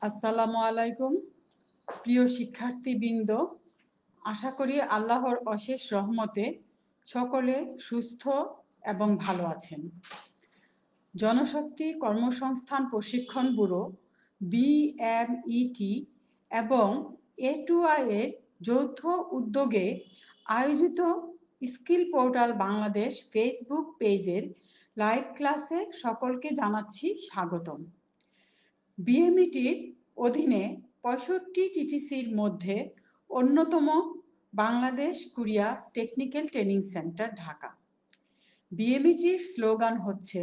আসসালামু আলাইকুম প্রিয় শিক্ষার্থীবৃন্দ, আশা করি আল্লাহর অশেষ রহমতে সকলে সুস্থ এবং ভালো আছেন। জনশক্তি কর্মসংস্থান প্রশিক্ষণ ব্যুরো BMET এবং A2I এর যৌথ উদ্যোগে আয়োজিত স্কিল পোর্টাল বাংলাদেশ ফেসবুক পেজের লাইভ ক্লাসে সকলকে জানাচ্ছি স্বাগতম। BMETর অধীনে 65 TTCর মধ্যে অন্যতম Bangladesh Korea technical training centre Dhaka. BMETর স্লোগান হচ্ছে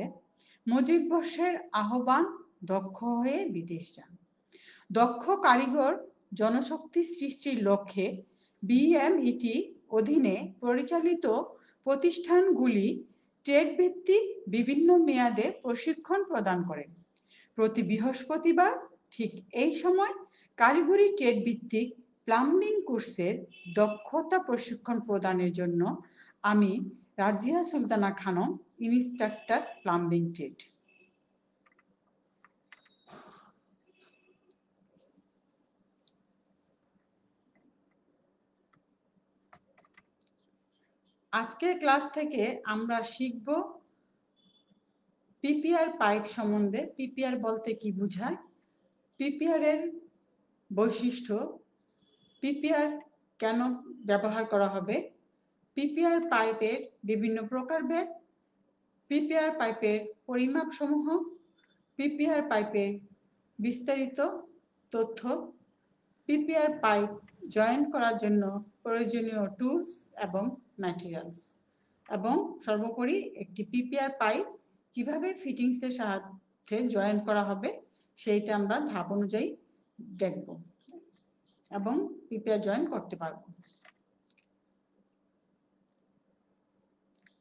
মুজিববর্ষের আহ্বান, দক্ষ হয়ে বিদেশ যান। দক্ষ কারিগর জনশক্তি সৃষ্টির লক্ষ্যে BMET অধীনে পরিচালিত প্রতিষ্ঠানগুলি ট্রেড ভিত্তিক বিভিন্ন মেয়াদে প্রশিক্ষণ প্রদান করে। প্রতি বৃহস্পতিবার ঠিক এই সময় কারিগরি ট্রেড ভিত্তিক প্লাম্বিং কোর্সের দক্ষতা প্রশিক্ষণ প্রদানের জন্য আমি Razia Sultana Khanam, instructor plumbing trade. আজকের ক্লাস থেকে আমরা শিখব পিপিআর পাইপ সম্বন্ধে। পিপিআর বলতে কি বোঝায়, পিপিআর এর বৈশিষ্ট্য, পিপিআর কেন ব্যবহার করা হবে, পিপিআর পাইপের বিভিন্ন প্রকারভেদ, পিপিআর পাইপের পরিমাপ সমূহ, পিপিআর পাইপের বিস্তারিত তথ্য, পিপিআর পাইপ জয়েন করার জন্য প্রয়োজনীয় টুলস এবং ম্যাটেরিয়ালস, এবং সর্বোপরি একটি পিপিআর পাইপ কিভাবে ফিটিংসের সাথে জয়েন করা হবে সেইটা আমরা ধাপ অনুযায়ী দেখব এবং পিপিআর জয়েন করতে পারব।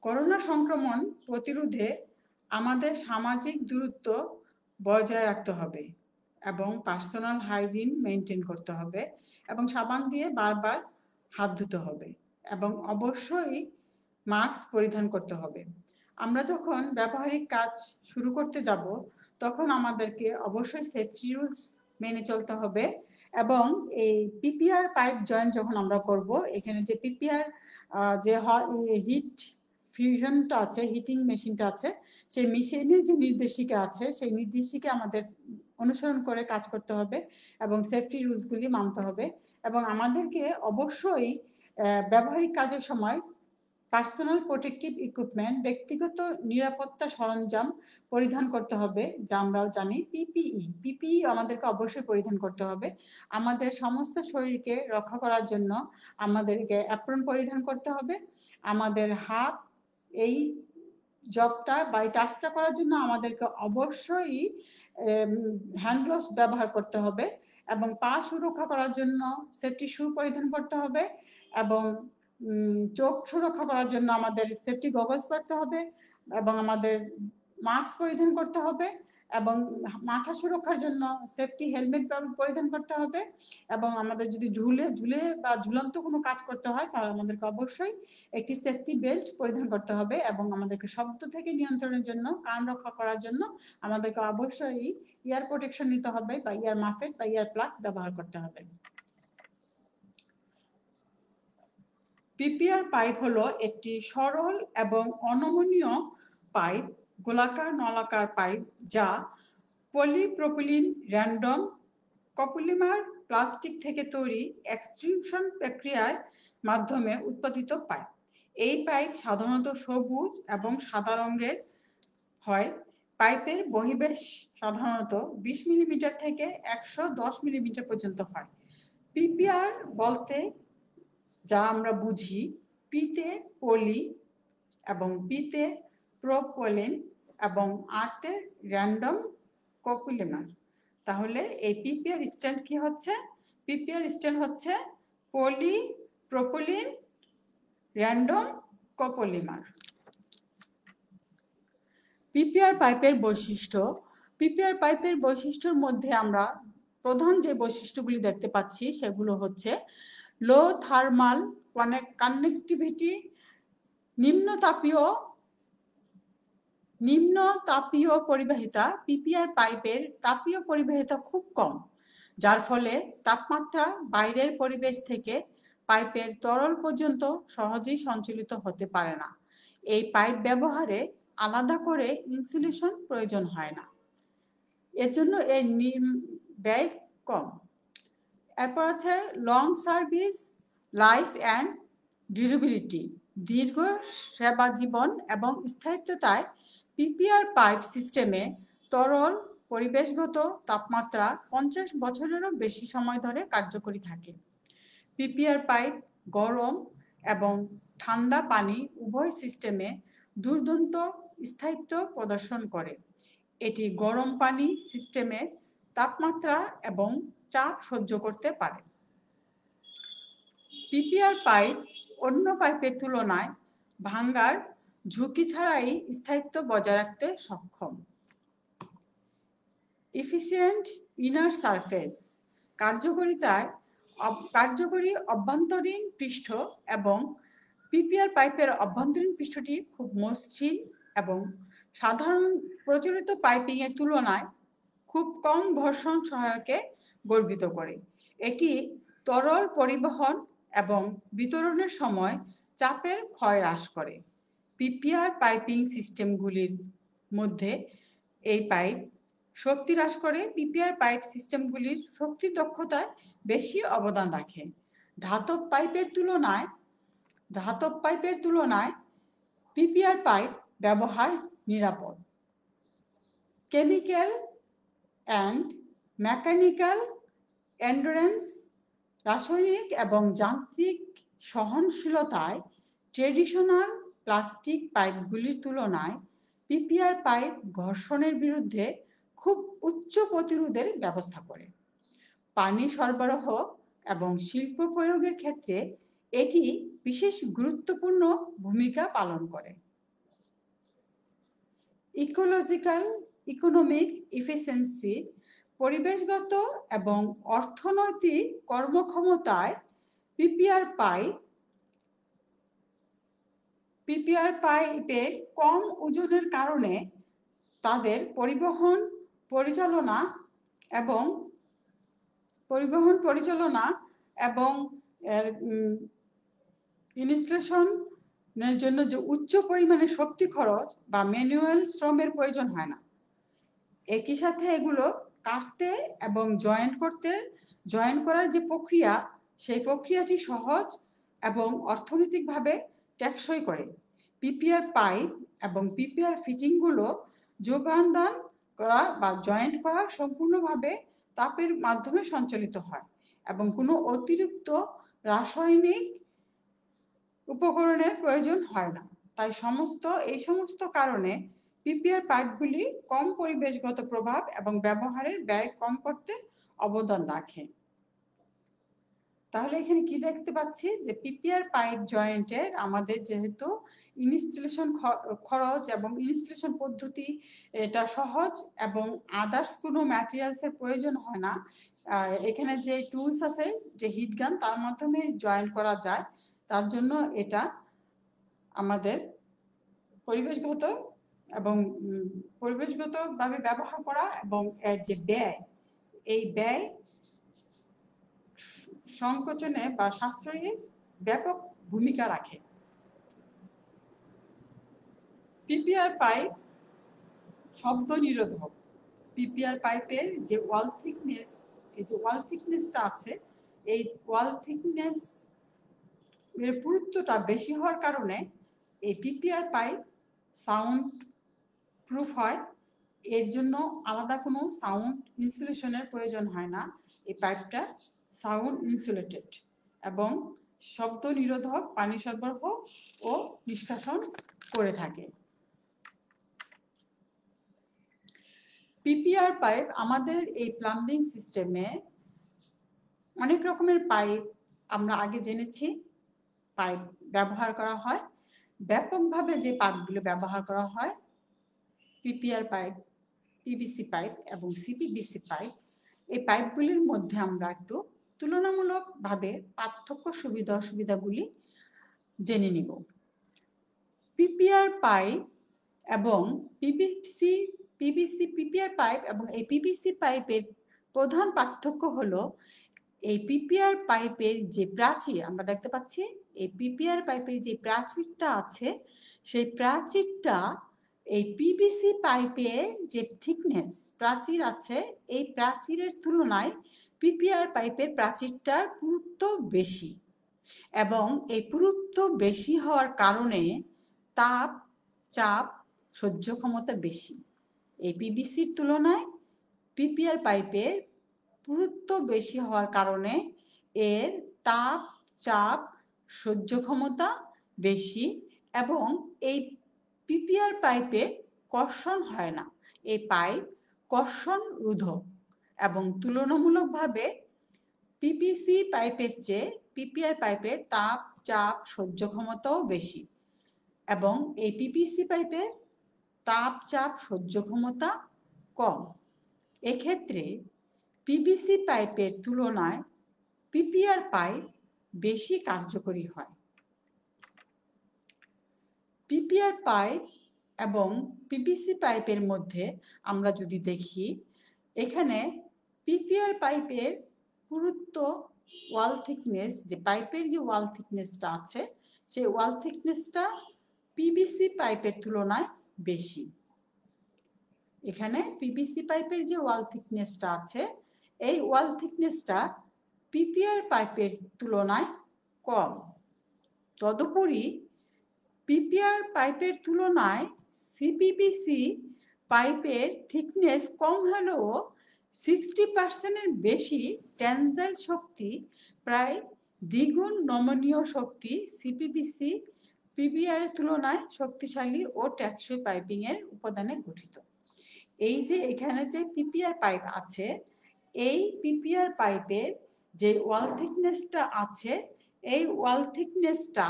করোনা সংক্রমণ প্রতিরোধে আমাদের সামাজিক দূরত্ব বজায় রাখতে হবে এবং পার্সোনাল হাইজিন মেনটেন করতে হবে এবং সাবান দিয়ে বারবার হাত ধুতে হবে এবং অবশ্যই মাস্ক পরিধান করতে হবে। আমরা যখন ব্যবহারিক কাজ শুরু করতে যাব তখন আমাদেরকে অবশ্যই সেফটি রুলস মেনে চলতে হবে এবং এই পিপিআর পাইপ জয়েন যখন আমরা করব, এখানে যে পিপিআর যে হিট ফিউশনটা আছে, হিটিং মেশিনটা আছে, সেই মেশিনের যে নির্দেশিকা আছে সেই নির্দেশিকা আমাদের অনুসরণ করে কাজ করতে হবে এবং সেফটি রুলসগুলি মানতে হবে এবং আমাদেরকে অবশ্যই ব্যবহারিক কাজের সময় পার্সোনাল প্রোটেক্টিভ ইকুইপমেন্ট, ব্যক্তিগত নিরাপত্তা সরঞ্জাম পরিধান করতে হবে, যা আমরা জানি পিপিই আমাদেরকে অবশ্যই পরিধান করতে হবে। আমাদের সমস্ত শরীরকে রক্ষা করার জন্য আমাদেরকে অ্যাপ্রন পরিধান করতে হবে। আমাদের হাত এই জবটা বা এই টাস্কটা করার জন্য আমাদেরকে অবশ্যই হ্যান্ড গ্লোভস ব্যবহার করতে হবে এবং পা সুরক্ষা করার জন্য সেফটি শু পরিধান করতে হবে এবং চোখ সুরক্ষা করার জন্য আমাদের সেফটি গগলস পরতে হবে এবং আমাদের মাস্ক পরিধান করতে হবে এবং মাথা সুরক্ষার জন্য সেফটি হেলমেট পরিধান করতে হবে এবং আমাদের যদি ঝুলে বা ঝুলন্ত কোনো কাজ করতে হয় তাহলে আমাদেরকে অবশ্যই একটি সেফটি বেল্ট পরিধান করতে হবে এবং আমাদেরকে শব্দ থেকে নিয়ন্ত্রণের জন্য, কান রক্ষা করার জন্য আমাদেরকে অবশ্যই ইয়ার প্রোটেকশন নিতে হবে বা ইয়ার মাফেট বা ইয়ার প্লাগ ব্যবহার করতে হবে। পিপিআর পাইপ হলো একটি সরল এবং অনমনীয় পাইপ, গোলাকার নলাকার পাইপ যা পলিপ্রোপিলিন র্যান্ডম কপোলিমার প্লাস্টিক থেকে তৈরি এক্সট্রুশন প্রক্রিয়ার মাধ্যমে উৎপাদিত পাইপ। এই পাইপ সাধারণত সবুজ এবং সাদা রঙের হয়। পাইপের বহিবেশ সাধারণত 20 মিলিমিটার থেকে 110 মিলিমিটার পর্যন্ত হয়। পিপিআর বলতে যা আমরা বুঝি, পিতে পলি এবং বিতে প্রোপলিন এবং আরতে র্যান্ডম কপোলিমার। তাহলে এই পিপিআর স্ট্যান্ড কি হচ্ছে? পিপিআর স্ট্যান্ড হচ্ছে পলি প্রোপলিন র্যান্ডম কপোলিমার। পিপিআর পাইপের বৈশিষ্ট্য। পিপিআর পাইপের বৈশিষ্ট্যের মধ্যে আমরা প্রধান যে বৈশিষ্ট্যগুলি দেখতে পাচ্ছি সেগুলো হচ্ছে লো থার্মাল কন্ডাক্টিভিটি, নিম্ন তাপীয় পরিবাহিতা। পিপিআর পাইপের তাপীয় পরিবাহিতা খুব কম। যার ফলে তাপমাত্রা বাইরের পরিবেশ থেকে পাইপের তরল পর্যন্ত সহজেই সঞ্চালিত হতে পারে না। এই পাইপ ব্যবহারে আলাদা করে ইনসুলেশন প্রয়োজন হয় না, এর জন্য এর ব্যয় কম। এরপর আছে long service life and durability. দীর্ঘ সেবা জীবন এবং স্থায়িত্বতায় পিপিআর পাইপ সিস্টেমে তরল পরিবেশগত তাপমাত্রা 50 বছরেরও বেশি সময় ধরে কার্যকরী থাকে। পিপিআর পাইপ গরম এবং ঠান্ডা পানি উভয় সিস্টেমে দুর্দান্ত স্থায়িত্ব প্রদর্শন করে। এটি গরম পানি সিস্টেমে তাপমাত্রা এবং চাপ সহ্য করতে পারে। পিপিআর পাইপ অন্য পাইপের তুলনায় ভাঙ্গার ঝুঁকি ছাড়াই স্থায়িত্ব বজায় রাখতে সক্ষম। Efficient inner surface. কার্যকরী অভ্যন্তরীণ পৃষ্ঠ এবং পিপিআর পাইপের অভ্যন্তরীণ পৃষ্ঠটি খুব মসৃণ এবং সাধারণ প্রচলিত পাইপিং এর তুলনায় খুব কম ঘর্ষণ সহায়কে গর্বিত করে। এটি তরল পরিবহন এবং বিতরণের সময় চাপের ক্ষয় হ্রাস করে। পিপিআর পাইপিং সিস্টেমগুলির মধ্যে এই পাইপ শক্তি হ্রাস করে। পিপিআর পাইপ সিস্টেমগুলির শক্তি দক্ষতায় বেশি অবদান রাখে। ধাতব পাইপের তুলনায় পিপিআর পাইপ ব্যবহার নিরাপদ। Chemical and mechanical endurance. রাসায়নিক এবং যান্ত্রিক সহনশীলতায় ট্রেডিশনাল প্লাস্টিক পাইপগুলির তুলনায় পিপিআর পাইপ ঘর্ষণের বিরুদ্ধে খুব উচ্চ প্রতিরোধের ব্যবস্থা করে। পানি সরবরাহ এবং শিল্প প্রয়োগের ক্ষেত্রে এটি বিশেষ গুরুত্বপূর্ণ ভূমিকা পালন করে। Economic efficiency. পরিবেশগত এবং অর্থনৈতিক কর্মক্ষমতায় পিপিআর পাইপের কম ওজনের কারণে তাদের পরিবহন পরিচালনা এবং ইনস্টলেশনের জন্য যে উচ্চ পরিমাণে শক্তি খরচ বা ম্যানুয়াল শ্রমের প্রয়োজন হয় না। একই সাথে এগুলো কাটতে এবং জয়েন্ট করার যে প্রক্রিয়া, সেই প্রক্রিয়াটি সহজ এবং অর্থনৈতিকভাবে টেকসই করে। পিপিআর পাইপ এবং পিপিআর ফিটিংগুলো যোগান করা বা জয়েন্ট করা সম্পূর্ণভাবে তাপের মাধ্যমে সঞ্চালিত হয় এবং কোনো অতিরিক্ত রাসায়নিক উপকরণের প্রয়োজন হয় না। তাই এই সমস্ত কারণে পিপিআর পাইপগুলি কম পরিবেশগত প্রভাব এবং ব্যবহারের ব্যয় কম করতে অবদান রাখে। তাহলে এখানে কি দেখতে পাচ্ছি যে পিপিআর পাইপ জয়েন্টের আমাদের যেহেতু ইনস্টলেশন খরচ এবং ইনস্টলেশন পদ্ধতি এটা সহজ এবং আদার্স কোনো ম্যাটেরিয়ালসের প্রয়োজন হয় না। এখানে যে টুলস আছে, যে হিট গান, তার মাধ্যমে জয়েন্ট করা যায়। তার জন্য এটা আমাদের পরিবেশগতভাবে ব্যবহার করা এবং এর যে ব্যয়, এই ব্যয় সংকোচনে বা সাশ্রয়ে ব্যাপক ভূমিকা রাখে। পিপিআর পাইপ শব্দ নিরোধক। পিপিআর পাইপের যে ওয়াল থিকনেসটা আছে, এই ওয়াল থিকনেস এর পুরুত্বটা বেশি হওয়ার কারণে এই পিপিআর পাইপ সাউন্ড প্রুফ হয়। এর জন্য আলাদা কোনো সাউন্ড ইনসুলেশনের প্রয়োজন হয় না। এই পাইপটা সাউন্ড ইনসুলেটেড এবং শব্দ নিরোধক পানি সরবরাহ ও নিষ্কাশন করে থাকে। পিপিআর পাইপ আমাদের এই প্লাম্বিং সিস্টেমে অনেক রকমের পাইপ আমরা আগে জেনেছি পাইপ ব্যবহার করা হয়। ব্যাপকভাবে যে পাইপগুলো ব্যবহার করা হয় পিপিআর পাইপ, পিভিসি পাইপ এবং সিপিভিসি পাইপ। এই পাইপগুলির মধ্যে আমরা একটু তুলনামূলকভাবে পার্থক্য সুবিধা অসুবিধাগুলি জেনে নিব। পিপিআর পাইপ এবং পিপিআর পাইপ এবং এই পিভিসি পাইপের প্রধান পার্থক্য হলো এই পিপিআর পাইপের যে প্রাচীর আমরা দেখতে পাচ্ছি, এই পিপিআর পাইপের যে প্রাচীরটা আছে সেই প্রাচীরটা এই পিভিসি পাইপের যে থিকনেস প্রাচীর আছে এই প্রাচীরের তুলনায় পিপিআর পাইপের প্রাচীরটার পুরুত্ব বেশি, এবং এই পুরুত্ব বেশি হওয়ার কারণে তাপ চাপ সহ্য ক্ষমতা বেশি। এই পিভিসির তুলনায় পিপিআর পাইপের পুরুত্ব বেশি হওয়ার কারণে এর তাপ চাপ সহ্য ক্ষমতা বেশি, এবং এই পিপিআর পাইপে কর্ষণ হয় না। এই পাইপ কর্ষণ রোধক এবং তুলনামূলকভাবে পিভিসি পাইপের চেয়ে পিপিআর পাইপের তাপ চাপ সহ্য ক্ষমতাও বেশি, এবং এই পিভিসি পাইপের তাপ চাপ সহ্য ক্ষমতা কম। এক্ষেত্রে পিভিসি পাইপের তুলনায় পিপিআর পাইপ বেশি কার্যকরী হয়। পিপিআর পাইপ এবং পিভিসি পাইপের মধ্যে আমরা যদি দেখি, এখানে পিপিআর পাইপের পুরুত্ব ওয়াল থিকনেস, যে পাইপের যে ওয়াল থিকনেসটা আছে সেই ওয়াল থিকনেসটা পিভিসি পাইপের তুলনায় বেশি। এখানে পিভিসি পাইপের যে ওয়াল থিকনেসটা আছে এই ওয়াল থিকনেসটা পিপিআর পাইপের তুলনায় কম। তদুপরি পিপিআর পাইপের তুলনায় সিপিভিসি পাইপের থিকনেস কম হলেও 60% বেশি টেনজাইল শক্তি, প্রায় দ্বিগুণ নমনীয় শক্তি সিপিভিসি পিপিআর এর তুলনায় শক্তিশালী ও টেকসই পাইপিং এর উপাদানে গঠিত। এই যে এখানে যে পিপিআর পাইপ আছে এই পিপিআর পাইপের যে ওয়াল থিকনেসটা আছে এই ওয়াল থিকনেসটা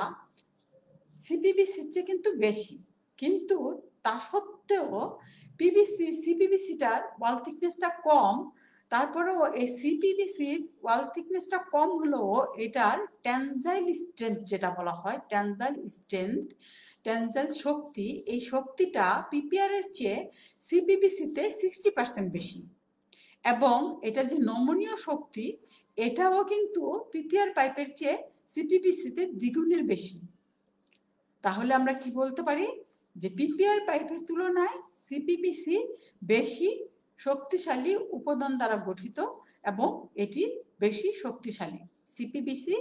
সিপিভিসির চেয়ে কিন্তু বেশি, কিন্তু তা সত্ত্বেও সিপিভিসিটার ওয়াল থিকনেসটা কম, তারপরেও এই সিপিভিসির ওয়াল থিকনেসটা কম হলেও এটার টেনজাইল স্ট্রেংথ যেটা বলা হয় টেনজাইল শক্তি, এই শক্তিটা পিপিআর এর চেয়ে সিপিভিসিতে 60% বেশি, এবং এটার যে নমনীয় শক্তি এটাও কিন্তু পিপিআর পাইপের চেয়ে সিপিভিসিতে দ্বিগুণের বেশি। তাহলে আমরা কি বলতে পারি যে পিপিআর পাইপের তুলনায় সিপিভিসি বেশি শক্তিশালী উপাদান দ্বারা গঠিত এবং এটি বেশি শক্তিশালী, সিপিভিসি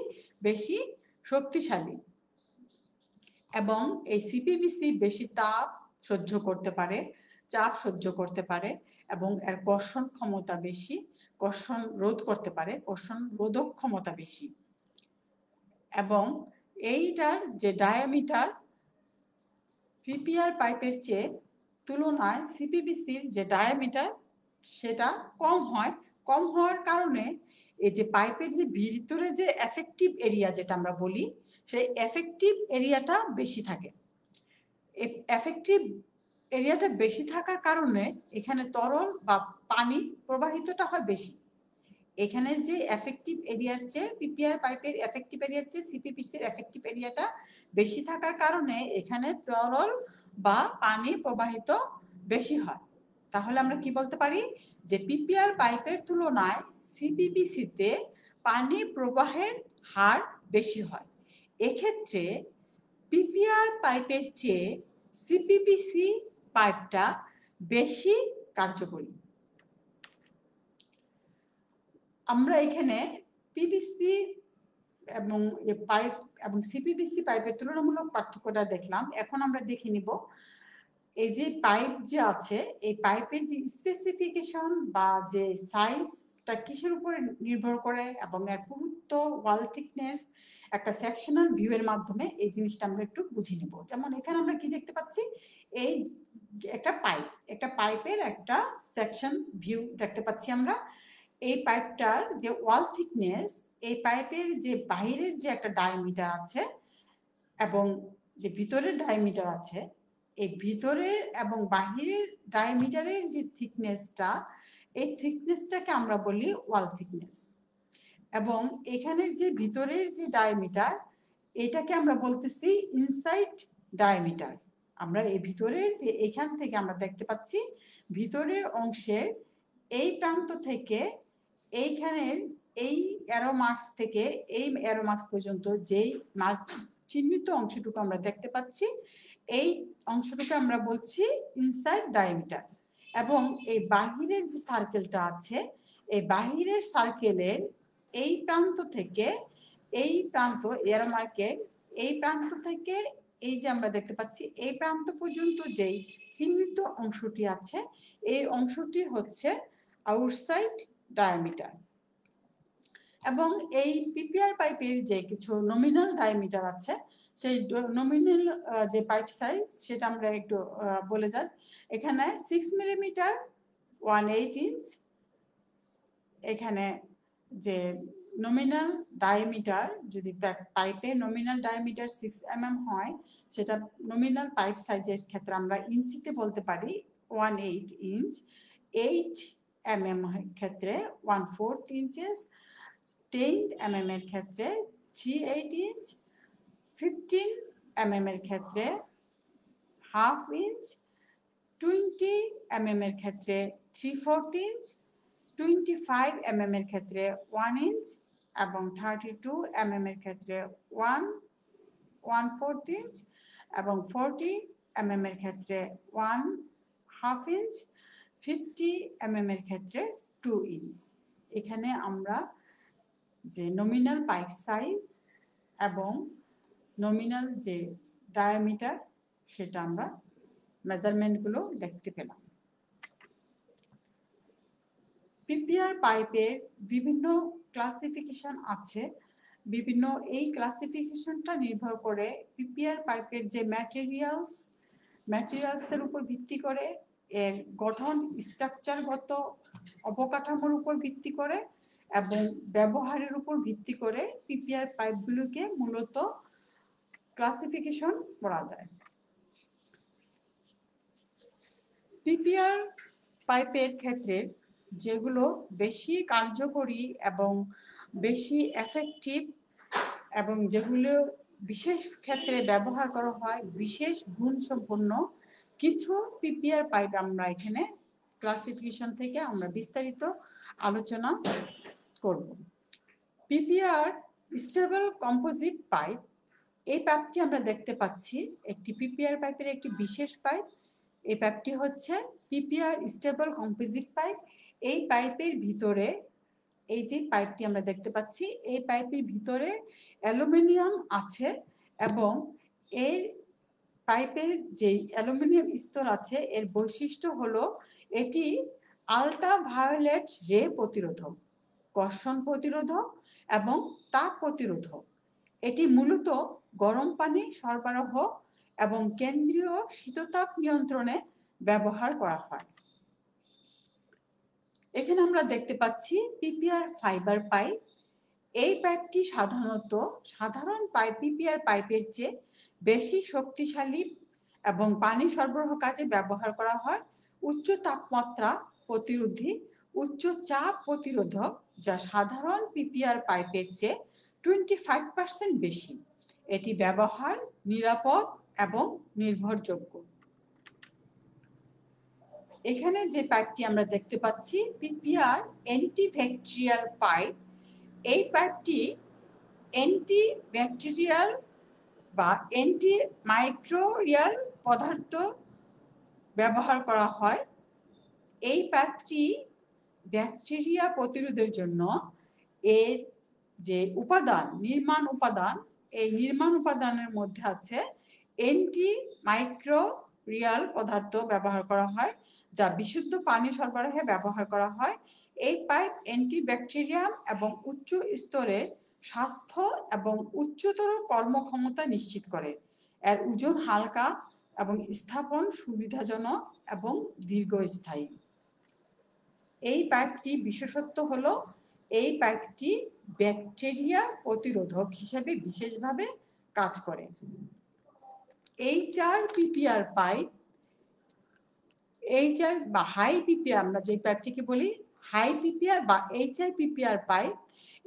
বেশি শক্তিশালী, এবং এই সিপিভিসি বেশি তাপ সহ্য করতে পারে, চাপ সহ্য করতে পারে, এবং এর কর্ষণ ক্ষমতা বেশি, কর্ষণ রোধ করতে পারে, কর্ষণ রোধক ক্ষমতা বেশি, এবং এইটার যে ডায়ামিটার পিপিআর পাইপের চেয়ে তুলনায় সিপিভিসির যে ডায়ামিটার সেটা কম হয়। কম হওয়ার কারণে এই যে পাইপের যে ভিতরে যে এফেক্টিভ এরিয়া যেটা আমরা বলি সেই এফেক্টিভ এরিয়াটা বেশি থাকে। এফেক্টিভ এরিয়াটা বেশি থাকার কারণে এখানে তরল বা পানি প্রবাহিতটা হয় বেশি। এখানে যে এফেক্টিভ এরিয়ার চেয়ে পিপিআর পাইপের এফেক্টিভ এরিয়ার চেয়ে সিপিভিসির এফেক্টিভ এরিয়াটা বেশি থাকার কারণে এখানে তরল বা পানি প্রবাহিত বেশি হয়। তাহলে আমরা কি বলতে পারি যে পিপিআর পাইপের তুলনায় সিপিভিসিতে পানি প্রবাহের হার বেশি হয়। এক্ষেত্রে পিপিআর পাইপের চেয়ে সিপিভিসি পাইপটা বেশি কার্যকরী। আমরা এখানে পিভিসি এবং পাইপ এবং সিপিভিসি পাইপের তুলনামূলক পার্থক্যটা দেখলাম। এখন আমরা দেখে নিব এই যে পাইপ যে আছে এই পাইপের যে স্পেসিফিকেশন বা যে সাইজটা কিসের উপরে নির্ভর করে এবং এর পুরুত্ব ওয়াল থিকনেস একটা সেকশনাল ভিউ এর মাধ্যমে এই জিনিসটা আমরা একটু বুঝে নেব। যেমন এখানে আমরা কি দেখতে পাচ্ছি, এই একটা পাইপের একটা সেকশন ভিউ দেখতে পাচ্ছি আমরা। এই পাইপটার যে ওয়াল থিকনেস, এই পাইপের যে বাইরের যে একটা ডায়ামিটার আছে এবং যে ভিতরের ডায়ামিটার আছে, এই ভিতরের এবং বাহিরের ডায়ামিটারের যে থিকনেসটা এই থিকনেসটাকে আমরা বলি ওয়াল থিকনেস, এবং এখানের যে ভিতরের যে ডায়ামিটার এটাকে আমরা বলতেছি ইনসাইড ডায়ামিটার। আমরা এই ভিতরের যে এখান থেকে আমরা দেখতে পাচ্ছি ভিতরের অংশের এই প্রান্ত থেকে এইখানের এই অ্যারো মার্কস থেকে এই অ্যারো মার্কস পর্যন্ত যেই মার্ক চিহ্নিত অংশটুকু আমরা দেখতে পাচ্ছি, এই অংশটুকু আমরা বলছি ইনসাইড ডায়ামিটার। এবং এই বাহিরের যে সার্কেলটা আছে, এই বাহিরের সার্কেলের এই প্রান্ত থেকে এই প্রান্ত অ্যারো মার্কের এই প্রান্ত থেকে এই যে আমরা দেখতে পাচ্ছি এই প্রান্ত পর্যন্ত যেই চিহ্নিত অংশটি আছে, এই অংশটি হচ্ছে আউটসাইড ডায়ামিটার। এবং এই পিপিআর পাইপের যে কিছু নমিনাল ডায়ামিটার আছে, সেই নমিনাল যে পাইপ সাইজ সেটা আমরা একটু বলে যাই। এখানে 6 মিলিমিটার 1/8 ইঞ্চ। এখানে যে নমিনাল ডায়ামিটার, যদি পাইপে নমিনাল ডায়ামিটার 6 mm হয়, সেটা নমিনাল পাইপ সাইজের ক্ষেত্রে আমরা ইঞ্চিতে বলতে পারি 1/8 ইঞ্চ। 8 mm ক্ষেত্রে 1/4 ইঞ্চেস, 10 mm এর ক্ষেত্রে 3/8 ইঞ্চ, 15 mm এর ক্ষেত্রে 1/2 ইঞ্চ, 20 mm এর ক্ষেত্রে 3/4 ইঞ্চ, 25 mm এর ক্ষেত্রে 1 ইঞ্চ এবং 32 mm এর ক্ষেত্রে 1/4 ইঞ্চ এবং 40 mm এর ক্ষেত্রে 1/2 ইঞ্চ, 50 mm এর ক্ষেত্রে 2 ইঞ্চ। এখানে আমরা যে নমিনাল পাইপ সাইজ এবং নমিনাল যে ডায়ামিটার সেটা আমরা মেজারমেন্টগুলো দেখতে পেলাম। পিপিআর পাইপের বিভিন্ন ক্লাসিফিকেশন আছে। বিভিন্ন এই ক্লাসিফিকেশনটা নির্ভর করে পিপিআর পাইপের যে ম্যাটেরিয়ালসের উপর ভিত্তি করে, এর গঠন স্ট্রাকচারগত অবকাঠামোর উপর ভিত্তি করে এবং ব্যবহারের উপর ভিত্তি করে পিপিআর পাইপগুলোকে মূলত ক্লাসিফিকেশন করা যায়। পিপিআর পাইপের ক্ষেত্রে যেগুলো বেশি কার্যকরী এবং বেশি এফেক্টিভ এবং যেগুলো বিশেষ ক্ষেত্রে ব্যবহার করা হয়, বিশেষ গুণসম্পন্ন কিছু পিপিআর পাইপ আমরা এখানে ক্লাসিফিকেশন থেকে আমরা বিস্তারিত আলোচনা করব। পিপিআর স্টেবল কম্পোজিট পাইপ, এই পাইপটি আমরা দেখতে পাচ্ছি একটি পিপিআর পাইপের একটি বিশেষ পাইপ। এই পাইপটি হচ্ছে পিপিআর স্টেবল কম্পোজিট পাইপ। এই পাইপের ভিতরে এই যে পাইপটি আমরা দেখতে পাচ্ছি, এই পাইপের ভিতরে অ্যালুমিনিয়াম আছে এবং এই পাইপের যে অ্যালুমিনিয়াম স্তর আছে এর বৈশিষ্ট্য হলো এটি আল্ট্রাভায়োলেট রে প্রতিরোধক, কর্ষণ প্রতিরোধক এবং তাপ প্রতিরোধক। এটি মূলত গরম পানি সরবরাহ এবং কেন্দ্রীয় শীততাপ নিয়ন্ত্রণে ব্যবহার করা হয়। এখানে আমরা দেখতে পাচ্ছি পিপিআর ফাইবার পাইপ। এই পাইপটি সাধারণ পিপিআর পাইপের চেয়ে বেশি শক্তিশালী এবং পানি সরবরাহ কাজে ব্যবহার করা হয়। উচ্চ তাপমাত্রা প্রতিরোধী, উচ্চ চাপ প্রতিরোধক, যা সাধারণ পিপিআর পাইপের চেয়ে 25% বেশি। এটি ব্যবহার নিরাপদ এবং নির্ভরযোগ্য। এখানে যে পাইপটি আমরা দেখতে পাচ্ছি পিপিআর অ্যান্টিব্যাকটেরিয়াল পাইপ। এই পাইপটি অ্যান্টিব্যাকটেরিয়াল বা অ্যান্টিমাইক্রোবিয়াল পদার্থ ব্যবহার করা হয়। এই পাইপটি ব্যাকটেরিয়া প্রতিরোধের জন্য এর যে নির্মাণ উপাদান, এই নির্মাণ উপাদানের মধ্যে আছে অ্যান্টিমাইক্রোবিয়াল পদার্থ ব্যবহার করা হয়, যা বিশুদ্ধ পানি সরবরাহে ব্যবহার করা হয়। এই পাইপ অ্যান্টিব্যাকটেরিয়াম এবং উচ্চ স্তরের স্বাস্থ্য এবং উচ্চতর কর্মক্ষমতা নিশ্চিত করে। এর ওজন হালকা এবং স্থাপন সুবিধাজনক এবং দীর্ঘস্থায়ী। এই পাইপটি বিশেষত্ব হলো এই পাইপটি ব্যাকটেরিয়া প্রতিরোধক হিসেবে বিশেষভাবে কাজ করে। HR পিপিআর পাইপ, HR বা হাই পিপিআর, আমরা যে পাইপটিকে বলি হাই পিপিআর বা HR পিপিআর পাইপ,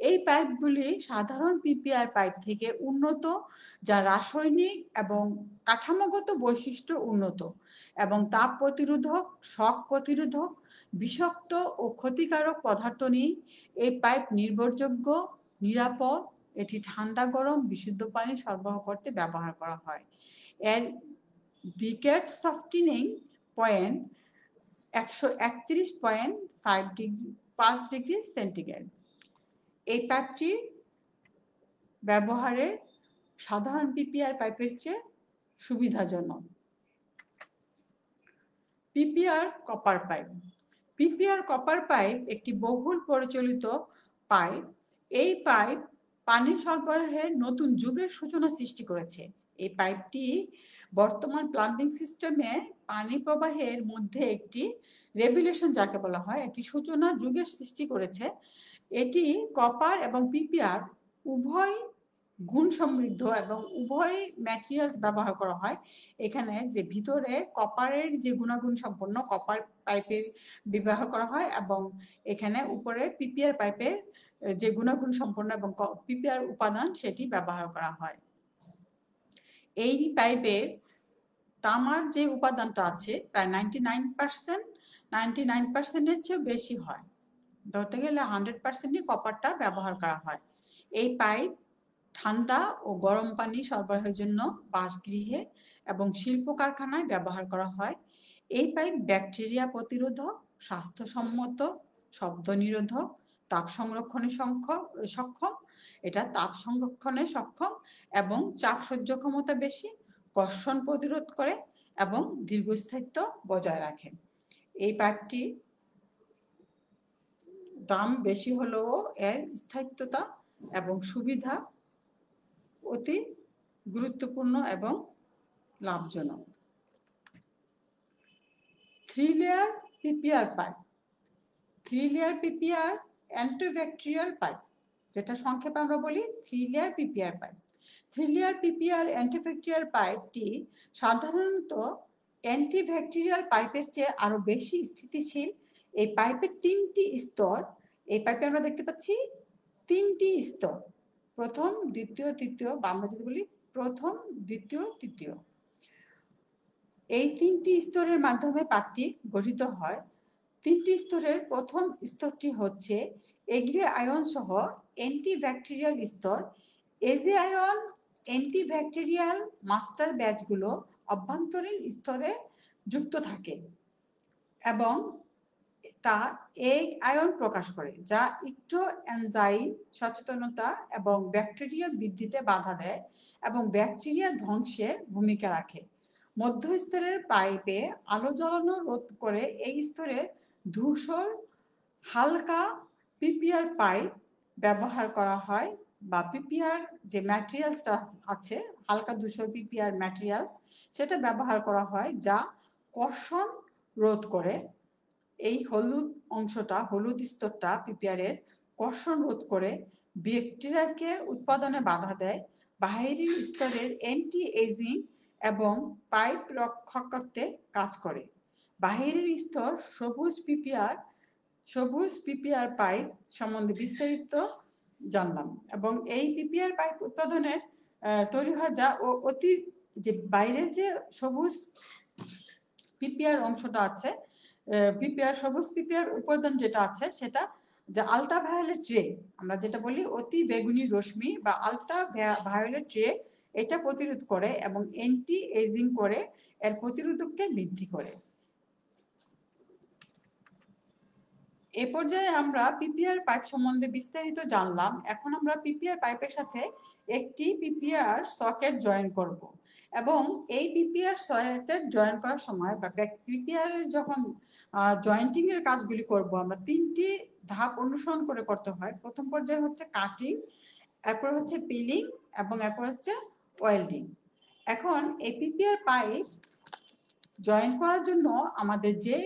এই পাইপগুলি সাধারণ পিপিআর পাইপ থেকে উন্নত, যা রাসায়নিক এবং কাঠামোগত বৈশিষ্ট্য উন্নত এবং তাপ প্রতিরোধক, শক প্রতিরোধক, বিষাক্ত ও ক্ষতিকারক পদার্থ নেই। এই পাইপ নির্ভরযোগ্য, নিরাপদ, এটি ঠান্ডা গরম বিশুদ্ধ পানি সরবরাহ করতে ব্যবহার করা হয়। এর বিকেট সফটেনিং পয়েন্ট 131.5 ডিগ্রি সেন্টিগ্রেড। এই পাইপটি ব্যবহারে সাধারণ পিপিআর পাইপের চেয়ে সুবিধাজনক। PPR copper pipe. PPR copper pipe একটি বহুল প্রচলিত পাইপ। এই পাইপ পানি সরবরাহের নতুন যুগের সূচনা সৃষ্টি করেছে। এই পাইপটি বর্তমান প্লাম্বিং সিস্টেমে পানি প্রবাহের মধ্যে একটি রেভলিউশন যাকে বলা হয়, একটি সূচনা যুগের সৃষ্টি করেছে। এটি কপার এবং পিপিআর উভয় গুণ সমৃদ্ধ এবং উভয় ম্যাটেরিয়ালস ব্যবহার করা হয়। এখানে যে ভিতরে কপারের যে গুণাগুণ সম্পন্ন কপার পাইপের ব্যবহার করা হয় এবং এখানে উপরে পিপিআর পাইপের যে গুণাগুণ সম্পন্ন এবং পিপিআর উপাদান সেটি ব্যবহার করা হয়। এই পাইপের তামার যে উপাদানটা আছে প্রায় 99%-এর চেয়ে বেশি হয়। ধরতে গেলে 100%ই কপারটা ব্যবহার করা হয়। এই পাইপ ঠান্ডা ও গরম পানি সরবরাহের জন্য বাসগৃহে এবং শিল্প কারখানায় ব্যবহার করা হয়। এই পাইপ ব্যাকটেরিয়া প্রতিরোধক, স্বাস্থ্যসম্মত, শব্দ নিরোধক, তাপ সংরক্ষণে সক্ষম, এটা তাপ সংরক্ষণে সক্ষম এবং চাপ সহ্য ক্ষমতা বেশি, কর্ষণ প্রতিরোধ করে এবং দীর্ঘস্থায়িত্ব বজায় রাখে। এই পাইপটি দাম বেশি হলেও এর স্থায়িত্বতা এবং সুবিধা অতি গুরুত্বপূর্ণ এবং লাভজনক। 3 layer PPR pipe. 3 layer PPR antibacterial pipe, যেটা সংক্ষেপে আমরা বলি 3 layer PPR pipe. 3 layer PPR antibacterial পাইপটি সাধারণত অ্যান্টিব্যাকটেরিয়াল পাইপের চেয়ে আরো বেশি স্থিতিশীল। এই পাইপের 3টি স্তর। এই পাইপে আমরা দেখতে পাচ্ছি 3টি স্তর, প্রথম, দ্বিতীয়, তৃতীয়, বা আমরা যদি বলি প্রথম, দ্বিতীয়, তৃতীয়। এই 3টি স্তরের মাধ্যমে পাইপটি গঠিত হয়। 3টি স্তরের প্রথম স্তরটি হচ্ছে এগ্রে আয়ন সহ অ্যান্টিব্যাকটেরিয়াল স্তর। এজে আয়ন অ্যান্টিব্যাকটেরিয়াল মাস্টার ব্যাচগুলো অভ্যন্তরীণ স্তরে যুক্ত থাকে এবং তা এগ আয়ন প্রকাশ করে, যা ইকটো এনজাইম সচেতনতা এবং ব্যাকটেরিয়া বৃদ্ধিতে বাধা দেয় এবং ব্যাকটেরিয়া ধ্বংসে ভূমিকা রাখে। মধ্য স্তরের পাইপে আলো জ্বালানো রোধ করে এই স্তরে ধূসর হালকা পিপিআর পাইপ ব্যবহার করা হয়, বা পিপিআর যে ম্যাটেরিয়ালসটা আছে হালকা ধূসর পিপিআর ম্যাটেরিয়ালস সেটা ব্যবহার করা হয়, যা কর্ষণ রোধ করে। এই হলুদ অংশটা, হলুদ স্তরটা পিপিআরের কর্ষণ রোধ করে ব্যাকটেরিয়াকে উৎপাদনে বাধা দেয়। বাহিরের স্তরের অ্যান্টি এজিং এবং পাইপ রক্ষা করতে কাজ করে। বাহিরের স্তর সবুজ পিপিআর পাইপ সম্বন্ধে বিস্তারিত জানলাম এবং এই পিপিআর পাইপ উৎপাদনের তৈরি হয় যা অতি যে বাইরের যে সবুজ পিপিআর অংশটা আছে, পিপিআর সবুজ পিপিআর উপাদান যেটা আছে সেটা যে আল্ট্রাভায়োলেট রে, আমরা যেটা বলি অতি বেগুনি রশ্মি বা আল্ট্রাভায়োলেট রে, এটা প্রতিরোধ করে এবং অ্যান্টি এজিং করে এর প্রতিরোধককে বৃদ্ধি করে। এ পর্যায়ে আমরা পিপিআর পাইপ সম্বন্ধে বিস্তারিত জানলাম। এখন আমরা পিপিআর পাইপের সাথে একটি পিপিআর সকেট জয়েন করব এবং এই পিপিআর সকেট জয়েন করার সময় বা পিপিআর যখন জয়েন্টিং এর কাজগুলি করব আমরা 3টি ধাপ অনুসরণ করে করতে হয়। প্রথম পর্যায়ে হচ্ছে কাটিং, এরপর হচ্ছে পিলিং এবং এরপর হচ্ছে ওয়েল্ডিং। এখন এই পিপিআর পাইপ জয়েন করার জন্য আমাদের যে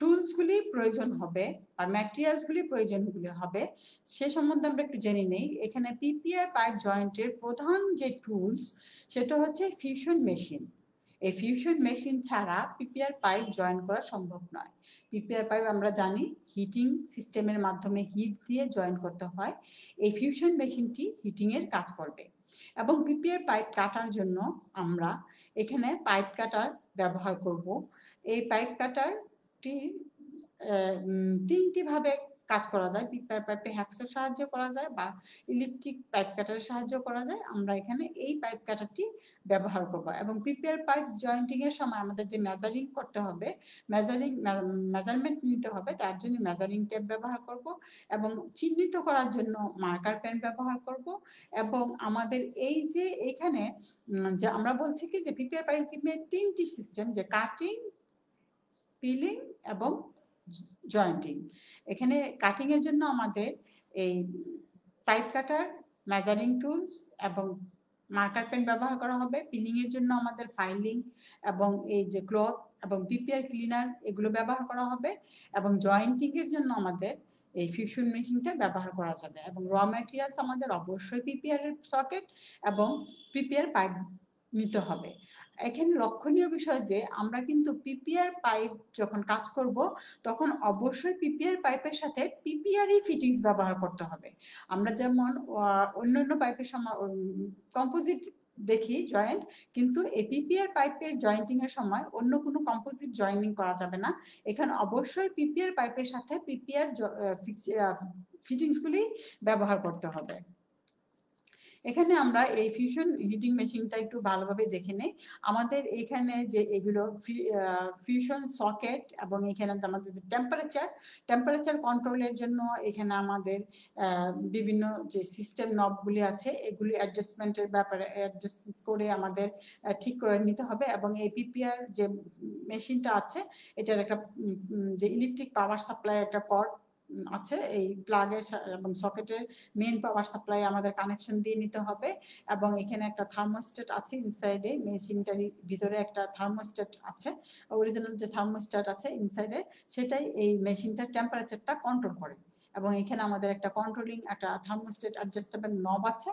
টুলসগুলি প্রয়োজন হবে আর ম্যাটেরিয়ালসগুলি প্রয়োজনগুলি হবে সে সম্বন্ধে আমরা একটু জেনে নেই। এখানে পিপিআর পাইপ জয়েন্টের প্রধান যে টুলস সেটা হচ্ছে ফিউশন মেশিন। এই ফিউশন মেশিন ছাড়া পিপিআর পাইপ জয়েন করা সম্ভব নয়। পিপিআর পাইপ আমরা জানি হিটিং সিস্টেমের মাধ্যমে হিট দিয়ে জয়েন করতে হয়। এই ফিউশন মেশিনটি হিটিং এর কাজ করবে এবং পিপিআর পাইপ কাটার জন্য আমরা এখানে পাইপ কাটার ব্যবহার করব। এই পাইপ কাটারটি তিনটি ভাবে কাজ করা যায়। পিপিআর পাইপে হ্যাকসের সাহায্যে করা যায় বা ইলেকট্রিক পাইপ কাটারের সাহায্যে করা যায়। আমরা এখানে এই পাইপ কাটারটি ব্যবহার করব এবং পিপিআর পাইপ জয়েন্টিং এর সময় আমাদের যে মেজারিং করতে হবে, মেজারমেন্ট নিতে হবে, তার জন্য মেজারিং টেপ ব্যবহার করব এবং চিহ্নিত করার জন্য মার্কার পেন ব্যবহার করব এবং আমাদের এই যে এখানে যে আমরা বলছি কি যে পিপিআর পাইপের তিনটি সিস্টেম, যে কাটিং, পিলিং এবং জয়েন্টিং। এখানে কাটিং এর জন্য আমাদের এই পাইপ কাটার, মেজারিং টুলস এবং মার্কার পেন ব্যবহার করা হবে। পিলিং এর জন্য আমাদের ফাইলিং এবং এই যে ক্লথ এবং পিপিআর ক্লিনার এগুলো ব্যবহার করা হবে এবং জয়েন্টিং এর জন্য আমাদের এই ফিউশন মেশিনটা ব্যবহার করা যাবে এবং র ম্যাটেরিয়ালস আমাদের অবশ্যই পিপিআর এর সকেট এবং পিপিআর পাইপ নিতে হবে। এখানে লক্ষণীয় বিষয় যে আমরা কিন্তু পিপিআর পাইপ যখন কাজ করব তখন অবশ্যই পিপিআর পাইপের সাথে পিপিআরই ফিটিংস ব্যবহার করতে হবে। আমরা যেমন অন্যান্য পাইপের সময় কম্পোজিট দেখি জয়েন্ট, কিন্তু এই পিপিআর পাইপের জয়েন্টিং এর সময় অন্য কোনো কম্পোজিট জয়েনিং করা যাবে না। এখানে অবশ্যই পিপিআর পাইপের সাথে পিপিআর ফিটিংসগুলি ব্যবহার করতে হবে। এখানে আমরা এই ফিউশন হিটিং মেশিনটা একটু ভালোভাবে দেখে নেই। আমাদের এখানে যে এগুলো ফিউশন সকেট এবং এখানে আমাদের টেম্পারেচার কন্ট্রোলের জন্য এখানে আমাদের বিভিন্ন যে সিস্টেম নবগুলি আছে এগুলি অ্যাডজাস্টমেন্টের ব্যাপারে অ্যাডজাস্ট করে আমাদের ঠিক করে নিতে হবে এবং এই পিপিআর যে মেশিনটা আছে এটার একটা যে ইলেকট্রিক পাওয়ার সাপ্লাই একটা পট আছে, এই প্লাগের এবং সকেটের মেইন পাওয়ার সাপ্লাই আমাদের কানেকশন দিয়ে নিতে হবে এবং এখানে একটা থার্মোস্ট্যাট আছে ইনসাইডে, মেশিনটার ভিতরে একটা থার্মোস্ট্যাট আছে, অরিজিনাল যে থার্মোস্ট্যাট আছে ইনসাইডে, সেটাই এই মেশিনটার টেম্পারেচারটা কন্ট্রোল করে এবং এখানে আমাদের একটা কন্ট্রোলিং একটা থার্মোস্ট্যাট অ্যাডজাস্টেবল নব আছে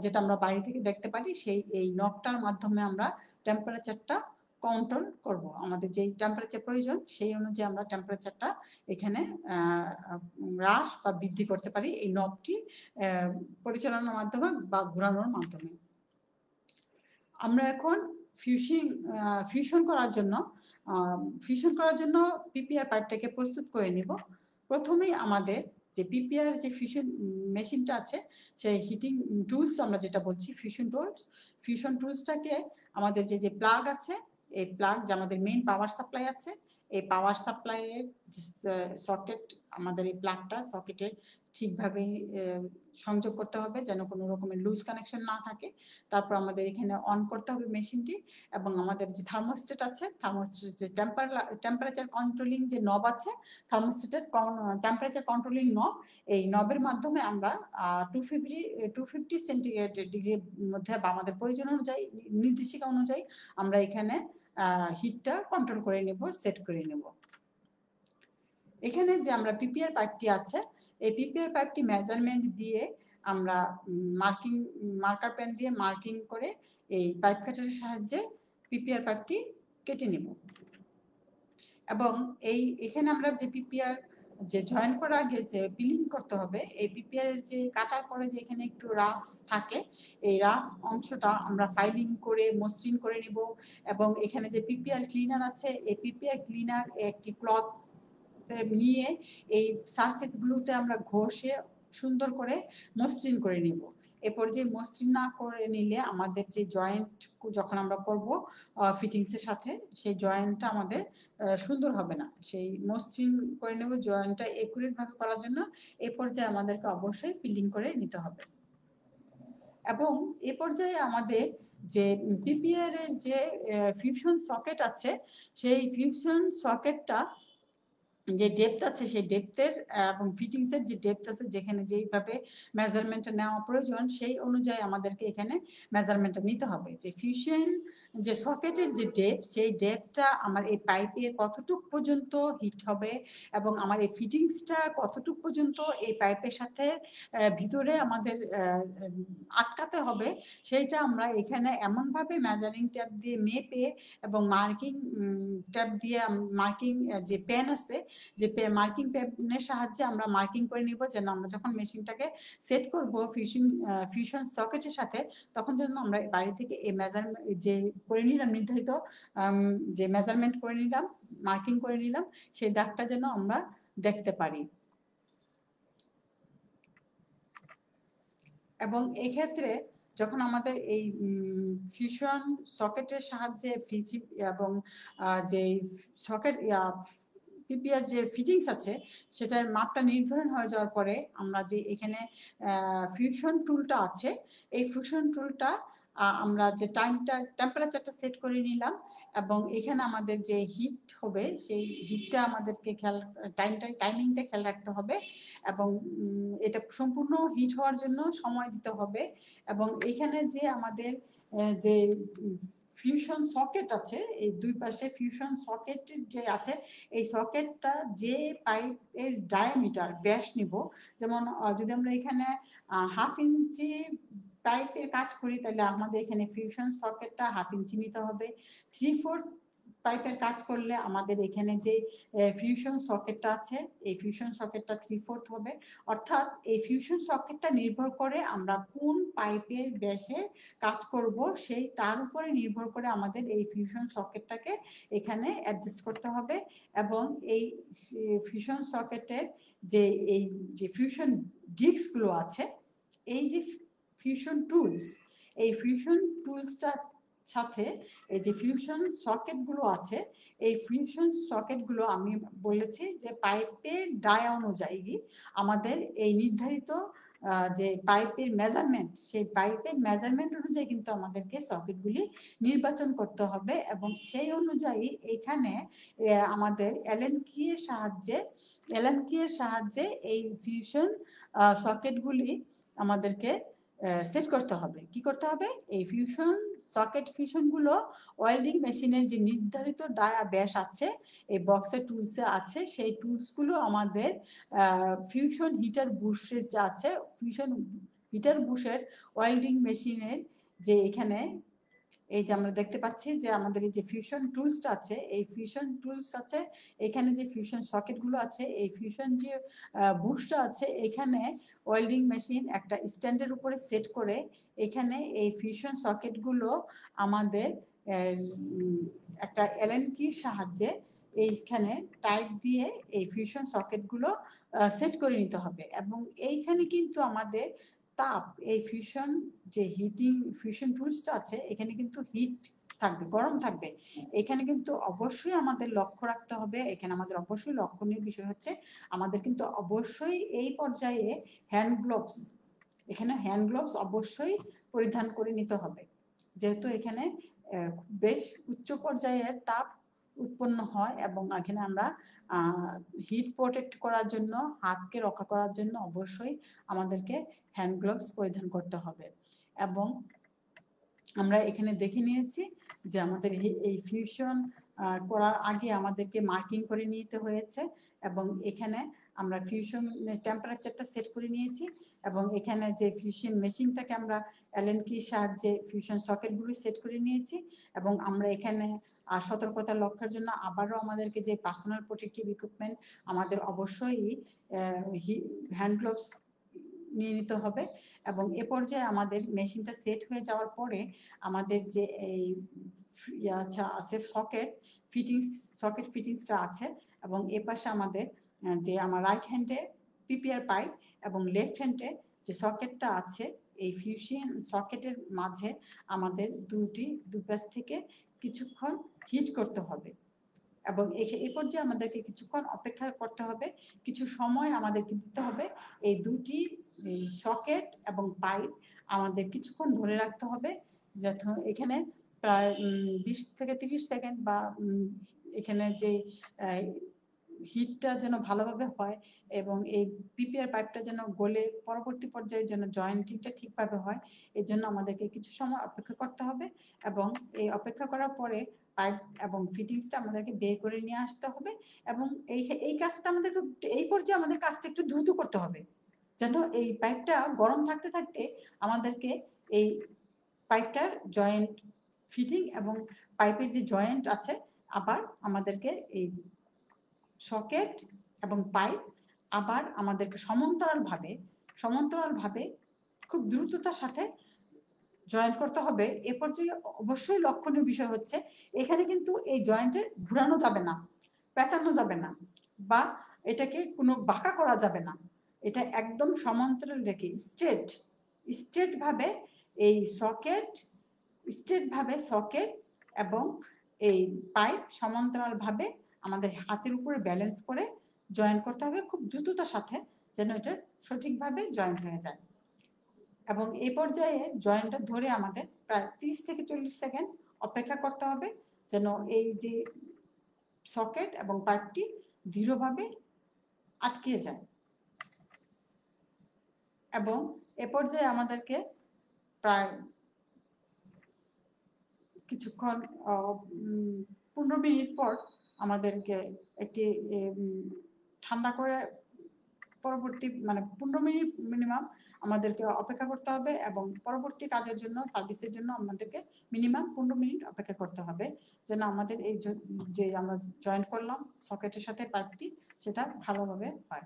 যেটা আমরা বাইরে থেকে দেখতে পারি। সেই এই নবটার মাধ্যমে আমরা টেম্পারেচারটা কন্ট্রোল করব। আমাদের যেই টেম্পারেচার প্রয়োজন সেই অনুযায়ী আমরা টেম্পারেচারটা এখানে হ্রাস বা বৃদ্ধি করতে পারি এই নবটি পরিচালনার মাধ্যমে বা ঘোরানোর মাধ্যমে। আমরা এখন ফিউশন করার জন্য পিপিআর পাইপটাকে প্রস্তুত করে নিব। প্রথমেই আমাদের যে পিপিআর যে ফিউশন মেশিনটা আছে সেই হিটিং টুলস আমরা যেটা বলছি ফিউশন টুলসটাকে আমাদের যে প্লাগ আছে, এই প্লাগ যে আমাদের মেইন পাওয়ার সাপ্লাই আছে, এই পাওয়ার সাপ্লাইয়ের সকেট, আমাদের এই প্লাগটা সকেটে ঠিকভাবে সংযোগ করতে হবে যেন কোনো রকমের লুজ কানেকশন না থাকে। তারপর আমাদের এখানে অন করতে হবে মেশিনটি এবং আমাদের যে থার্মোস্ট্যাট আছে, থার্মোস্ট্যাটের যে টেম্পারেচার কন্ট্রোলিং যে নব আছে, থার্মোস্ট্যাটের টেম্পারেচার কন্ট্রোলিং নব, এই নবের মাধ্যমে আমরা 250 সেন্টিগ্রেড ডিগ্রির মধ্যে বা আমাদের প্রয়োজন অনুযায়ী নির্দেশিকা অনুযায়ী আমরা এখানে হিটটা কন্ট্রোল করে নেব, সেট করে নেব। এখানে যে আমরা পিপিআর পাইপটি আছে, এই পিপিআর পাইপটি মেজারমেন্ট দিয়ে আমরা মার্কার পেন দিয়ে মার্কিং করে এই পাইপ কাটারের সাহায্যে পিপিআর পাইপটি কেটে নেব এবং এখানে আমরা যে পিপিআর যে জয়েন করার আগে যে পিলিং করতে হবে, এই পিপিআর এর যে কাটার পরে যে এখানে একটু রাফ থাকে, এই রাফ অংশটা আমরা ফাইলিং করে মসৃণ করে নিব এবং এখানে যে পিপিআর ক্লিনার আছে, এই পিপিআর ক্লিনার একটি ক্লথ নিয়ে এই সারফেসগুলোতে আমরা ঘষে সুন্দর করে মসৃণ করে নিব। এরপর যে মসৃণ না করে নিলে আমাদের যে জয়েন্ট যখন আমরা করব ফিটিংসের সাথে, সেই জয়েন্টটা আমাদের সুন্দর হবে না। সেই মসৃণ করে নেব জয়েন্টটা একুরেট ভাবে করার জন্য। এই পর্যায়ে আমাদেরকে অবশ্যই পিলিং করে নিতে হবে এবং এ পর্যায়ে আমাদের যে পিপিআর এর যে ফিউশন সকেট আছে, সেই ফিউশন সকেটটা যে ডেপথ আছে সেই ডেপথের এবং ফিটিংসের যে ডেপথ আছে, যেখানে যেইভাবে মেজারমেন্টটা নেওয়া প্রয়োজন সেই অনুযায়ী আমাদেরকে এখানে মেজারমেন্টটা নিতে হবে। যে ফিউশন যে সকেটের যে ডেপথ, সেই ডেপথটা আমার এই পাইপে কতটুক পর্যন্ত হিট হবে এবং আমার এই ফিটিংসটা কতটুক পর্যন্ত এই পাইপের সাথে ভিতরে আমাদের আটকাতে হবে, সেইটা আমরা এখানে এমনভাবে মেজারিং ট্যাপ দিয়ে মেপে এবং মার্কিং ট্যাপ দিয়ে মার্কিং যে পেন আছে, যে মার্কিং পেনের সাহায্যে আমরা মার্কিং করে নিব যেন আমরা যখন মেশিনটাকে সেট করব ফিউশন সকেটের সাথে, তখন যেন আমরা বাইরে থেকে এই মেজারমেন্ট যে করে নিলাম নির্ধারিত যে মেজারমেন্ট করে নিলাম মার্কিং করে নিলাম, সেই দাগটা যেন আমরা দেখতে পারি। এবং এই ক্ষেত্রে যখন আমাদের এই ফিউশন সকেটের সাহায্যে এবং যে সকেট পিপিআর যে ফিটিংস আছে সেটার মাপটা নির্ধারণ হয়ে যাওয়ার পরে আমরা যে এখানে ফিউশন টুলটা আছে, এই ফিউশন টুলটা আমরা যে টেম্পারেচারটা সেট করে নিলাম, এবং এখানে আমাদের যে হিট হবে সেই হিটটা আমাদেরকে টাইমিংটা খেয়াল রাখতে হবে, এবং এটা সম্পূর্ণ হিট হওয়ার জন্য সময় দিতে হবে। এবং এখানে যে আমাদের যে ফিউশন সকেট আছে, এই দুই পাশে ফিউশন সকেট যে আছে, এই সকেটটা যে পাইপের ডায়ামিটার ব্যাস নিব, যেমন যদি আমরা এখানে 1/2 ইঞ্চি পাইপের কাজ করি তাহলে আমাদের এখানে ফিউশন সকেটটা 1/2 ইঞ্চি নিতে হবে। 3/4 পাইপের কাজ করলে আমাদের এখানে যে ফিউশন সকেটটা আছে এই ফিউশন সকেটটা 3/4 হবে। অর্থাৎ এই ফিউশন সকেটটা নির্ভর করে আমরা কোন পাইপের ব্যাসে কাজ করব, সেই তার উপরে নির্ভর করে আমাদের এই ফিউশন সকেটটাকে এখানে অ্যাডজাস্ট করতে হবে। এবং এই ফিউশন সকেটের যে এই যে ফিউশন ডিস্কগুলো আছে, এই যে ফিউশন টুলস, এই ফিউশন টুলসটার সাথে এই যে ফিউশন সকেটগুলো আছে, এই ফিউশন সকেটগুলো আমি বলেছি যে পাইপের ডায়া অনুযায়ী আমাদের এই নির্ধারিত যে পাইপের মেজারমেন্ট, সেই পাইপের মেজারমেন্ট অনুযায়ী কিন্তু আমাদেরকে সকেটগুলি নির্বাচন করতে হবে। এবং সেই অনুযায়ী এখানে আমাদের অ্যালেন কি এর সাহায্যে এই ফিউশন সকেটগুলি আমাদেরকে সেট করতে হবে। কি করতে হবে? এই ফিউশনগুলো ওয়েল্ডিং মেশিনের যে নির্ধারিত ডায়া ব্যাস আছে এই বক্সের টুলসে আছে, সেই টুলসগুলো আমাদের ফিউশন হিটার বুশের যে আছে, ফিউশন হিটার বুশের ওয়েল্ডিং মেশিনের যে এখানে এই যে আমরা দেখতে পাচ্ছি যে আমাদের এই যে ফিউশন টুলসটা আছে, এই ফিউশন টুলস আছে, এখানে যে ফিউশন সকেটগুলো আছে, এই ফিউশন যে বুশটা আছে, এখানে ওয়েল্ডিং মেশিন একটা স্ট্যান্ডের উপরে সেট করে এখানে এই ফিউশন সকেটগুলো আমাদের একটা অ্যালেন কির সাহায্যে এইখানে টাইট দিয়ে এই ফিউশন সকেটগুলো সেট করে নিতে হবে। এবং এইখানে কিন্তু আমাদের তাপ, এই ফিউশন যে ফিউশন টুলসটা আছে এখানে কিন্তু হিট থাকবে, গরম থাকবে। এখানে কিন্তু অবশ্যই আমাদের লক্ষ্য রাখতে হবে, এখানে আমাদের অবশ্যই লক্ষণীয় বিষয় হচ্ছে আমাদের কিন্তু অবশ্যই এই পর্যায়ে হ্যান্ড গ্লোভস, এখানে হ্যান্ড গ্লোভস অবশ্যই পরিধান করে নিতে হবে, যেহেতু এখানে বেশ উচ্চ পর্যায়ের তাপ উৎপন্ন হয় এবং এখানে আমরা হিট প্রোটেক্ট করার জন্য, হাতকে রক্ষা করার জন্য অবশ্যই আমাদেরকে হ্যান্ড গ্লোভস পরিধান করতে হবে। এবং আমরা এখানে দেখে নিয়েছি যে আমাদের এই ফিউশন করার আগে আমাদেরকে মার্কিং করে নিতে হয়েছে, এবং এখানে আমরা ফিউশন টেম্পারেচারটা সেট করে নিয়েছি, এবং এখানে যে ফিউশন মেশিনটাকে আমরা অ্যালেন কির সাহায্যে ফিউশন সকেটগুলো সেট করে নিয়েছি। এবং আমরা এখানে সতর্কতা লক্ষ্যের জন্য আবারও আমাদেরকে যে পার্সোনাল প্রোটেক্টিভ ইকুইপমেন্ট আমাদের অবশ্যই হ্যান্ড গ্লোভস নিয়ে নিতে হবে। এবং এ পর্যায়ে আমাদের মেশিনটা সেট হয়ে যাওয়ার পরে আমাদের যে এই আছে সকেট ফিটিংসটা আছে, এবং এ পাশে আমাদের যে আমার রাইট হ্যান্ডে পিপিআর পাইপ এবং লেফট হ্যান্ডে যে সকেটটা আছে, এই ফিউশন সকেটের মাঝে আমাদের দুই পাশ থেকে কিছুক্ষণ হিট করতে হবে। এবং এই পর্যায়ে আমাদেরকে কিছুক্ষণ অপেক্ষা করতে হবে, কিছু সময় আমাদেরকে দিতে হবে। এই দুটি সকেট এবং পাইপ আমাদের কিছুক্ষণ ধরে রাখতে হবে, যাতে এখানে প্রায় 20 থেকে 30 সেকেন্ড বা এখানে যে হিটটা যেন ভালোভাবে হয় এবং এই পিপিআর পাইপটা যেন গলে পরবর্তী পর্যায়ে যেন জয়েন্টিংটা ঠিকভাবে হয়, এই জন্য আমাদেরকে কিছু সময় অপেক্ষা করতে হবে। এবং এই অপেক্ষা করার পরে পাইপ এবং ফিটিংসটা আমাদেরকে বের করে নিয়ে আসতে হবে। এবং এই কাজটা আমাদেরকে এই পর্যায়ে আমাদের কাজটা একটু দ্রুত করতে হবে, যেন এই পাইপটা গরম থাকতে থাকতে আমাদেরকে এই পাইপটার জয়েন্ট ফিটিং এবং পাইপের যে জয়েন্ট আছে আবার আমাদেরকে এই সকেট এবং পাইপ আবার আমাদেরকে সমান্তরালভাবে খুব দ্রুততার সাথে জয়েন্ট করতে হবে। এ পর্যায়ে অবশ্যই লক্ষণীয় বিষয় হচ্ছে এখানে কিন্তু এই জয়েন্টের ঘুরানো যাবে না, পেঁচানো যাবে না বা এটাকে কোনো বাঁকা করা যাবে না, এটা একদম সমান্তরাল রেখে স্ট্রেট ভাবে এই সকেট এবং এই পাইপ সমান্তরাল ভাবে আমাদের হাতের উপরে ব্যালেন্স করে জয়েন করতে হবে খুব দ্রুততার সাথে, যেন এটা সঠিকভাবে জয়েন্ট হয়ে যায়। এবং এই পর্যায়ে জয়েন্টটা ধরে আমাদের প্রায় 30 থেকে 40 সেকেন্ড অপেক্ষা করতে হবে, যেন এই যে সকেট এবং পাইপটি দৃঢ়ভাবে আটকে যায়। এবং এ পর্যায়ে আমাদেরকে প্রায় কিছুক্ষণ 15 মিনিট পর আমাদেরকে একটি ঠান্ডা করে পরবর্তী 15 মিনিট মিনিমাম আমাদেরকে অপেক্ষা করতে হবে, এবং পরবর্তী কাজের জন্য সার্ভিসের জন্য আমাদেরকে মিনিমাম 15 মিনিট অপেক্ষা করতে হবে, যেন আমাদের এই যে আমরা জয়েন্ট করলাম সকেটের সাথে পাইপটি সেটা ভালোভাবে হয়।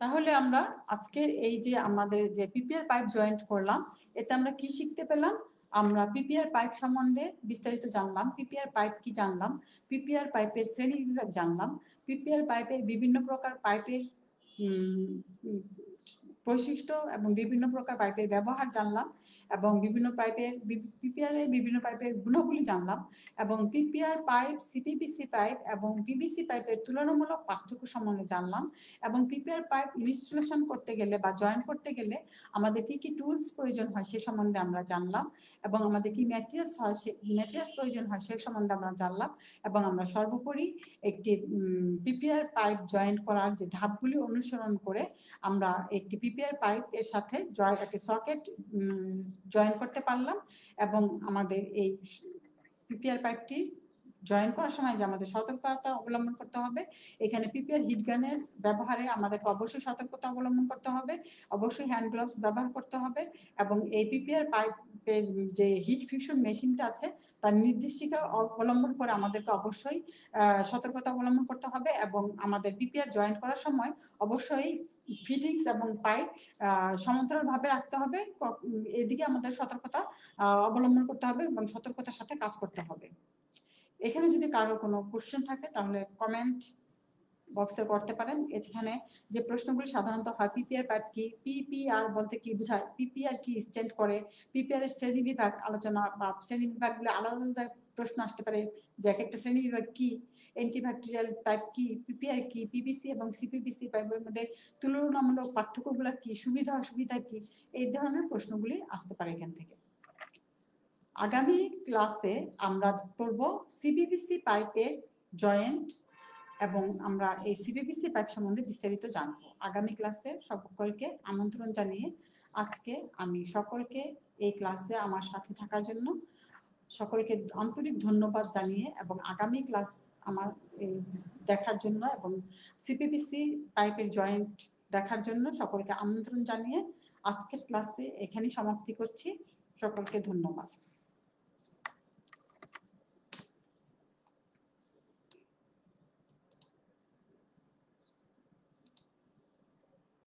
তাহলে আমরা আজকের এই যে আমাদের যে পিপিআর পাইপ জয়েন্ট করলাম, এতে আমরা কি শিখতে পেলাম? আমরা পিপিআর পাইপ সম্বন্ধে বিস্তারিত জানলাম, পিপিআর পাইপ কি জানলাম, পিপিআর পাইপের শ্রেণী বিভাগ জানলাম, পিপিআর পাইপের বিভিন্ন প্রকার পাইপের বৈশিষ্ট্য এবং বিভিন্ন প্রকার পাইপের ব্যবহার জানলাম, এবং পিপিআর এর বিভিন্ন পাইপের গুণাবলী জানলাম, এবং পিপিআর পাইপ, সিপিপিসি পাইপ এবং পিভিসি পাইপের তুলনামূলক পার্থক্য সম্বন্ধে জানলাম, এবং পিপিআর পাইপ ইনস্টলেশন করতে গেলে বা জয়েন করতে গেলে আমাদের কি কি টুলস প্রয়োজন হয় সে সম্বন্ধে আমরা জানলাম, এবং আমাদের কি ম্যাটেরিয়ালস প্রয়োজন হয় সে সম্বন্ধে আমরা জানলাম, এবং আমরা সর্বোপরি একটি পিপিআর পাইপ জয়েন করার যে ধাপগুলি অনুসরণ করে আমরা একটি পিপিআর পাইপ এর সাথে একটা সকেট জয়েন করতে পারলাম, এবং আমাদের এই পিপিআর পাইপটি জয়েন করার সময় যে আমাদের সতর্কতা অবলম্বন করতে হবে, এখানে পিপিআর হিট গানের ব্যবহারে আমাদেরকে অবশ্যই সতর্কতা অবলম্বন করতে হবে, অবশ্যই হ্যান্ড গ্লাভস ব্যবহার করতে হবে, এবং এই পিপিআর পাইপের যে হিট ফিউশন মেশিনটা আছে তার নির্দেশিকা অবলম্বন করে আমাদেরকে অবশ্যই সতর্কতা অবলম্বন করতে হবে, এবং আমাদের পিপিআর জয়েন করার সময় অবশ্যই ফিটিংস এবং পাইপ সমান্তরাল ভাবে রাখতে হবে, এদিকে আমাদের সতর্কতা অবলম্বন করতে হবে এবং সতর্কতার সাথে কাজ করতে হবে। এখানে যদি কারো কোনো কোশ্চেন থাকে তাহলে কমেন্ট বক্সে করতে পারেন। এখানে যে প্রশ্নগুলি সাধারণত হয়, পিপিআর পাইপ কি, পিপিআর বলতে কি বোঝায়, পিপিআর কি স্ট্যান্ড করে, পিপিআর এর শ্রেণী বিভাগ আলোচনা বা শ্রেণী বিভাগগুলো আলাদা আলাদা প্রশ্ন আসতে পারে, যে এক একটা শ্রেণী বিভাগ কি, অ্যান্টিব্যাকটেরিয়াল পাইপ কি, পিপিআর কি, পিভিসি এবং সিপিভিসি পাইপের মধ্যে তুলনামূলক পার্থক্যগুলো কি, সুবিধা অসুবিধা কি, এই ধরনের প্রশ্নগুলি আসতে পারে এখান থেকে। আগামী ক্লাসে আমরা করব সিপিভিসি পাইপের জয়েন্ট, এবং আমরা এই সিপিভিসি পাইপ সম্বন্ধে বিস্তারিত জানব। আগামী ক্লাসে সকলকে আমন্ত্রণ জানিয়ে আজকে আমি সকলকে এই ক্লাসে আমার সাথে থাকার জন্য সকলকে আন্তরিক ধন্যবাদ জানিয়ে, এবং আগামী ক্লাস আমার দেখার জন্য এবং সিপিভিসি পাইপের জয়েন্ট দেখার জন্য সকলকে আমন্ত্রণ জানিয়ে আজকের ক্লাসে এখানেই সমাপ্তি করছি। সকলকে ধন্যবাদ।